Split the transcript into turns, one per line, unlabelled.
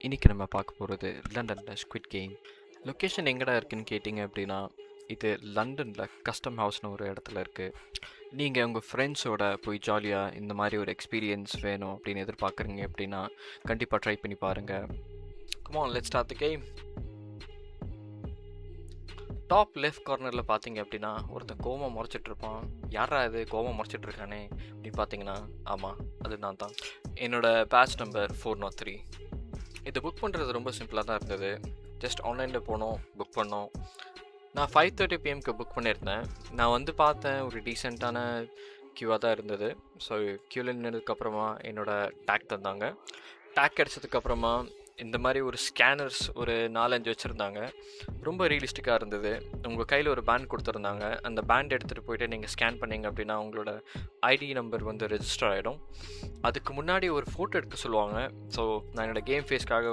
இன்னைக்கு நம்ம பார்க்க போகிறது லண்டனில் ஸ்குவிட் கேம். லொக்கேஷன் எங்கடா இருக்குன்னு கேட்டிங்க அப்படின்னா, இது லண்டனில் கஸ்டம் ஹவுஸ்னு ஒரு இடத்துல இருக்குது. நீங்கள் உங்கள் ஃப்ரெண்ட்ஸோட போய் ஜாலியாக இந்த மாதிரி ஒரு எக்ஸ்பீரியன்ஸ் வேணும் அப்படின்னு எதிர்பார்க்குறீங்க அப்படின்னா கண்டிப்பாக ட்ரை பண்ணி பாருங்கள். Come on, let's start the game. Top left கார்னரில் பார்த்தீங்க அப்படின்னா ஒருத்தன் கோவம் முறைச்சிட்டு இருப்பான். யாரா இது கோவம் முறைச்சிட்டு இருக்கானே அப்படின்னு பார்த்தீங்கன்னா, ஆமாம், அது நான் தான். என்னோடய பேட்ச் நம்பர் 403. இது புக் பண்ணுறது ரொம்ப சிம்பிளாக தான் இருந்தது. ஜஸ்ட் ஆன்லைனில் போனோம், புக் பண்ணோம். நான் 5:30 பிஎம்க்கு புக் பண்ணியிருந்தேன். நான் வந்து பார்த்தேன், ஒரு டீசெண்டான க்யூவாக தான் இருந்தது. ஸோ க்யூவில் நின்னதுக்கப்புறமா என்னோடய டேக் தந்தாங்க. டேக் கிடச்சதுக்கப்புறமா இந்த மாதிரி ஒரு ஸ்கேனர்ஸ் ஒரு 4-5 வச்சுருந்தாங்க. ரொம்ப ரியலிஸ்டிக்காக இருந்தது. உங்கள் கையில் ஒரு பேண்ட் கொடுத்துருந்தாங்க. அந்த பேண்ட் எடுத்துகிட்டு போயிட்டு நீங்கள் ஸ்கேன் பண்ணிங்க அப்படின்னா உங்களோட ஐடி நம்பர் வந்து ரெஜிஸ்டர் ஆகிடும். அதுக்கு முன்னாடி ஒரு ஃபோட்டோ எடுக்க சொல்லுவாங்க. ஸோ நான் என்னோடய கேம் ஃபேஸ்க்காக